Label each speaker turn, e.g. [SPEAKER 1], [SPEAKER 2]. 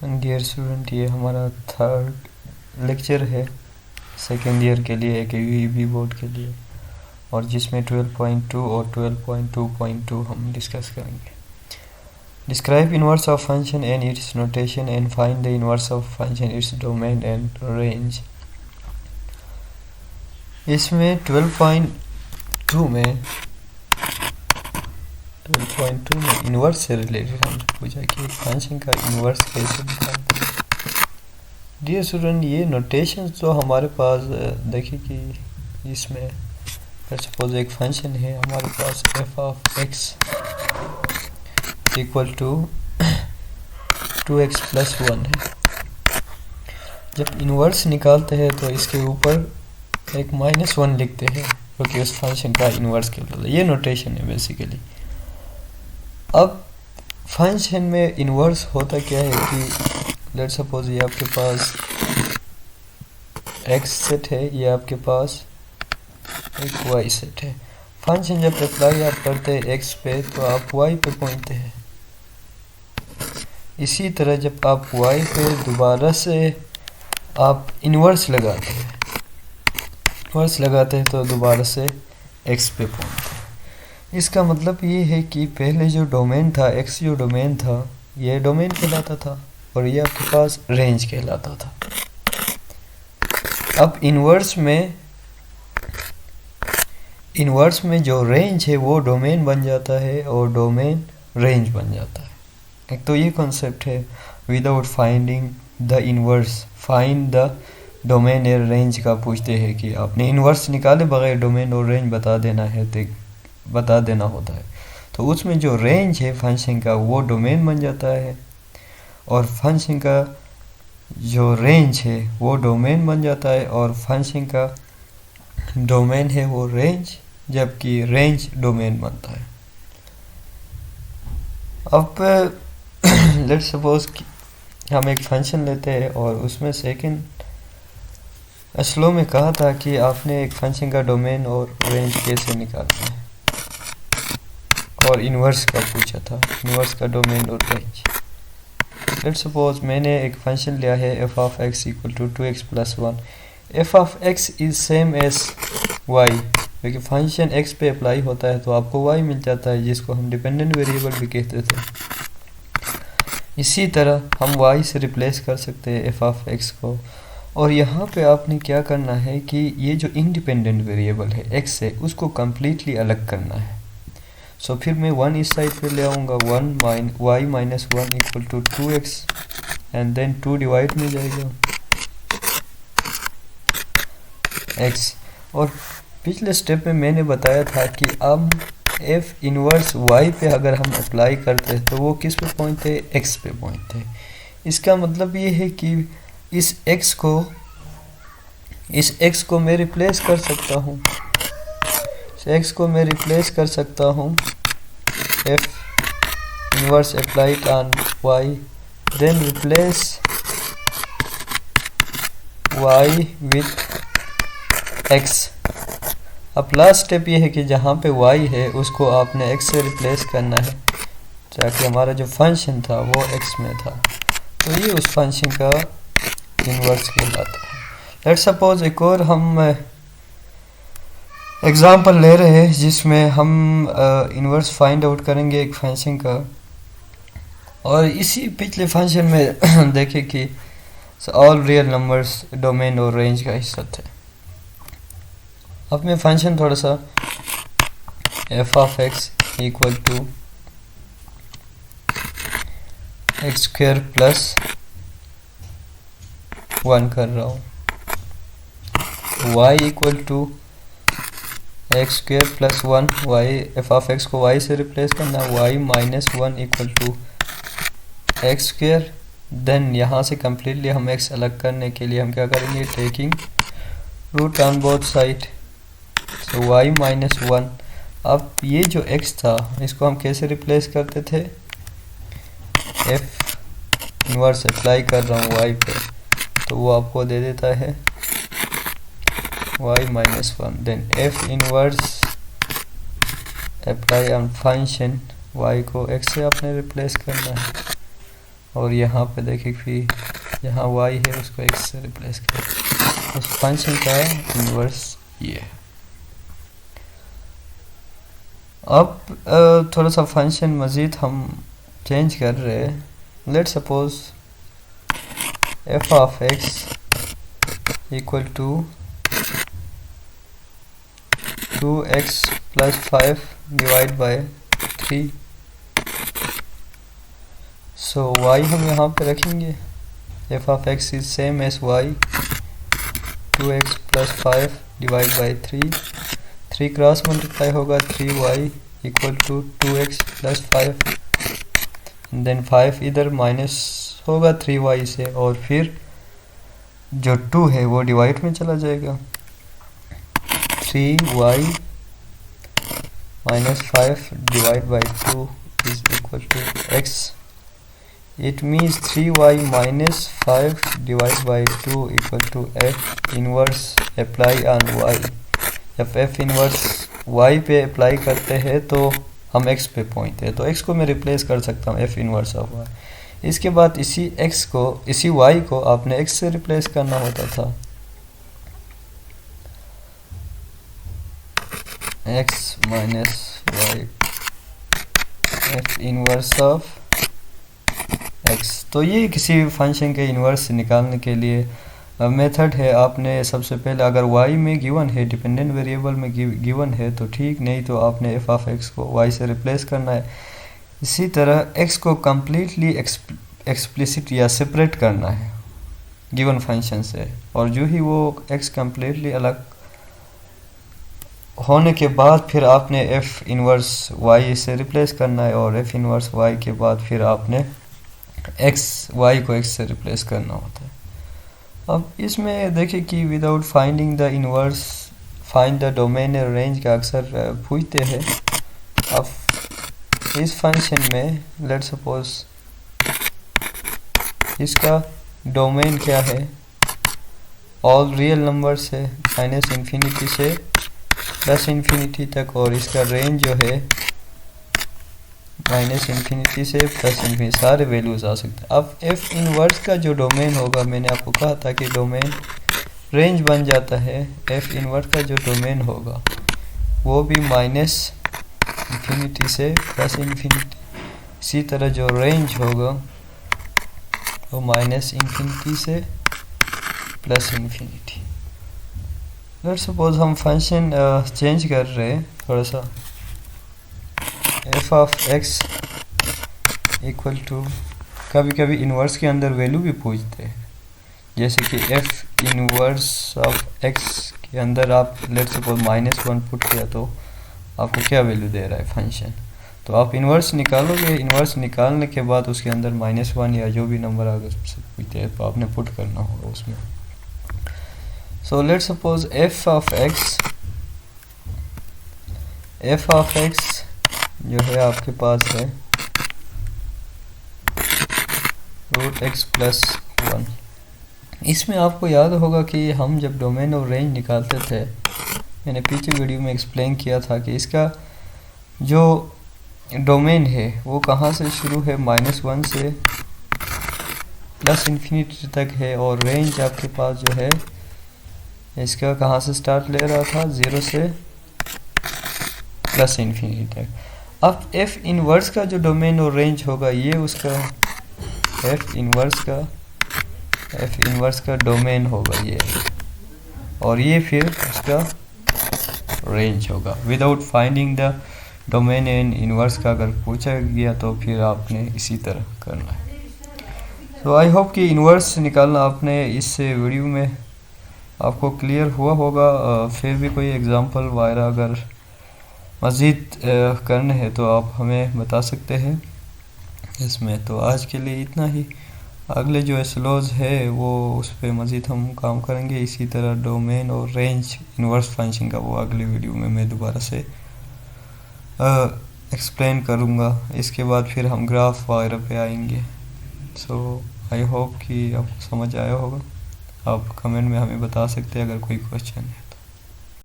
[SPEAKER 1] Dear student, ये हमारा third lecture है सेकेंड ईयर के लिए एक यूईबी बोर्ड के लिए, और जिसमें 12.2 और 12.2.2 हम डिस्कस करेंगे। Describe inverse of function and it's notation and find the inverse of function, its domain and range. इसमें 12.2 में इनवर्स से रिलेटेड हमने पूछा कि फंक्शन का इनवर्स कैसे निकालते हैं। डियर स्टूडेंट, ये नोटेशन तो हमारे पास देखिए कि इसमें सपोज एक फंक्शन है हमारे पास f of x equal to 2x plus 1 है। जब इनवर्स निकालते हैं तो इसके ऊपर एक -1 लिखते हैं क्योंकि उस फंक्शन का इनवर्स कहलाता है। ये नोटेशन है बेसिकली। अब फंक्शन में इनवर्स होता क्या है कि लेट्स सपोज ये आपके पास x सेट है, ये आपके पास एक y सेट है। फंक्शन जब अप्लाई आप करते हैं x पे तो आप y पे पहुंचते हैं। इसी तरह जब आप y पे दोबारा से आप इनवर्स लगाते हैं तो दोबारा से x पे पहुंचते हैं। इसका मतलब ये है कि पहले जो डोमेन था x, जो डोमेन था ये डोमेन कहलाता था और ये आपके पास रेंज कहलाता था। अब इनवर्स में जो रेंज है वो डोमेन बन जाता है और डोमेन रेंज बन जाता है। एक तो ये कॉन्सेप्ट है without finding the inverse find the domain और रेंज का पूछते हैं कि आपने इनवर्स निकाले बगैर डोमेन और रेंज बता देना होता है। तो उसमें जो रेंज है फंक्शन का वो डोमेन बन जाता है और फंक्शन का जो रेंज है वो डोमेन बन जाता है और फंक्शन का डोमेन है वो रेंज, जबकि रेंज डोमेन बनता है। अब लेट्स सपोज हम एक फंक्शन लेते हैं और उसमें सेकंड स्लो में कहा था कि आपने एक फंक्शन का डोमेन और रेंज कैसे निकालना है और इनवर्स का पूछा था, इनवर्स का डोमेन और रेंज। लेट्स सपोज मैंने एक फंक्शन लिया है f of x equal to 2x plus 1। f of x is same as y, क्योंकि फंक्शन x पे अप्लाई होता है तो आपको y मिल जाता है, जिसको हम डिपेंडेंट वेरिएबल भी कहते थे। इसी तरह हम y से रिप्लेस कर सकते हैं f ऑफ x को, और यहाँ पे आपने क्या करना है कि ये जो इंडिपेंडेंट वेरिएबल है x से, उसको कम्प्लीटली अलग करना है। सो फिर मैं 1 इस साइड पे ले आऊँगा, y minus 1 equal to 2x and then 2 divide में जाएगा x। और पिछले स्टेप में मैंने बताया था कि अब f इनवर्स y पे अगर हम अप्लाई करते हैं तो वो किस पे पहुँचते हैं, x पे पहुँचते हैं। इसका मतलब ये है कि इस x को मैं रिप्लेस कर सकता हूँ, x को मैं रिप्लेस कर सकता हूँ f inverse applied on y, then replace y with x। अब लास्ट स्टेप ये है कि जहाँ पे y है उसको आपने x से रिप्लेस करना है ताकि हमारा जो फंक्शन था वो x में था, तो ये उस फंक्शन का इनवर्स कहलाता है। लेट्स सपोज एक और हम एग्जाम्पल ले रहे हैं जिसमें हम इनवर्स फाइंड आउट करेंगे एक फंक्शन का, और इसी पिछले फंक्शन में देखें कि ऑल रियल नंबर्स डोमेन और रेंज का हिस्सा थे। अब मैं फंक्शन थोड़ा सा f of x equal to x square plus 1 कर रहा हूँ, y equal to x square plus 1, y f of x को y से रिप्लेस करना, y minus 1 equal to x square. Then यहाँ से कम्प्लीटली हम x अलग करने के लिए हम क्या करेंगे, taking root on both side, तो y माइनस 1। अब ये जो x था इसको हम कैसे रिप्लेस करते थे, f इनवर्स अप्लाई कर रहा हूँ y पे तो वो आपको दे देता है y minus 1। Then f inverse apply on function y को x से आपने रिप्लेस करना है और यहाँ पे देखिए कि यहाँ y है उसको x से रिप्लेस करें। उस फंक्शन का इन्वर्स ये है। अब थोड़ा सा फंक्शन मज़ीद हम चेंज कर रहे हैं। Let suppose f of x equal to 2x plus 5 divide by 3। So y हम यहाँ पे रखेंगे। f of x is same as y 2x plus 5 divide by 3 cross multiply होगा 3y equal to 2x plus 5 then 5 इधर minus होगा 3y से और फिर जो 2 है वो डिवाइड में चला जाएगा। 3y minus 5 divide by 2 is equal to x। It means 3y minus 5 divide by 2 equal to f inverse apply on y। जब f इनवर्स y पे अप्लाई करते हैं तो हम x पे पहुँचते हैं, तो x को मैं रिप्लेस कर सकता हूँ f इनवर्स ऑफ y। इसके बाद इसी y को आपने x से रिप्लेस करना होता था। x minus y f inverse of x। तो ये किसी फंक्शन के इन्वर्स निकालने के लिए मेथड है। आपने सबसे पहले अगर y में गिवन है, डिपेंडेंट वेरिएबल में गिवन है तो ठीक, नहीं तो आपने f ऑफ x को y से रिप्लेस करना है। इसी तरह x को कम्प्लीटली एक्सप्लिसिट या सेपरेट करना है गिवन फंक्शन से, और जो ही वो x कम्प्लीटली अलग होने के बाद फिर आपने f इनवर्स y से रिप्लेस करना है, और f इनवर्स y के बाद फिर आपने y को x से रिप्लेस करना होता है। अब इसमें देखिए कि without finding the inverse find the domain range का अक्सर पूछते हैं। अब इस फंक्शन में लेट सपोज इसका डोमेन क्या है, ऑल रियल नंबर्स है माइनस इन्फिनिटी से प्लस इन्फिनिटी तक, और इसका रेंज जो है माइनस इन्फिनिटी से प्लस इन्फिनिटी, सारे वैल्यूज आ सकते हैं। अब f इनवर्स का जो डोमेन होगा, मैंने आपको कहा था कि डोमेन रेंज बन जाता है। f इनवर्स का जो डोमेन होगा वो भी माइनस इन्फिनिटी से प्लस इन्फिनिटी, इसी तरह जो रेंज होगा वो माइनस इन्फिनिटी से प्लस इन्फिनिटी। लेट सपोज हम फंक्शन चेंज कर रहे हैं थोड़ा सा। f of x equal to, कभी कभी इन्वर्स के अंदर वैल्यू भी पूछते हैं, जैसे कि f इनवर्स ऑफ x के अंदर आप लेट सपोज -1 पुट किया तो आपको क्या वैल्यू दे रहा है फंक्शन, तो आप इन्वर्स निकालोगे। इन्वर्स निकालने के बाद उसके अंदर -1 या जो भी नंबर आगे उससे पूछते हैं तो आपने पुट करना होगा उसमें। So let suppose f of x जो है आपके पास है √x प्लस 1। इसमें आपको याद होगा कि हम जब डोमेन और रेंज निकालते थे, मैंने पीछे वीडियो में एक्सप्लेन किया था कि इसका जो डोमेन है वो कहाँ से शुरू है, -1 से प्लस इन्फिनिटी तक है, और रेंज आपके पास जो है इसका कहाँ से स्टार्ट ले रहा था, 0 से प्लस इन्फिनिटी तक। अब f इनवर्स का जो डोमेन और रेंज होगा, ये उसका f इनवर्स का डोमेन होगा ये, और ये फिर उसका रेंज होगा। Without finding the domain and inverse का अगर पूछा गया तो फिर आपने इसी तरह करना है। तो आई होप कि इनवर्स निकालना आपने इस वीडियो में आपको क्लियर हुआ होगा। फिर भी कोई एग्जांपल वगैरह अगर मज़ीद करने हैं तो आप हमें बता सकते हैं इसमें। तो आज के लिए इतना ही, अगले जो स्लोज है वो उस पर मज़ीद हम काम करेंगे। इसी तरह डोमेन और रेंज इनवर्स फंक्शन का वो अगले वीडियो में मैं दोबारा से एक्सप्लेन करूँगा। इसके बाद फिर हम ग्राफ वगैरह पे आएंगे। सो आई होप कि आपको समझ आया होगा। आप कमेंट में हमें बता सकते हैं अगर कोई क्वेश्चन है।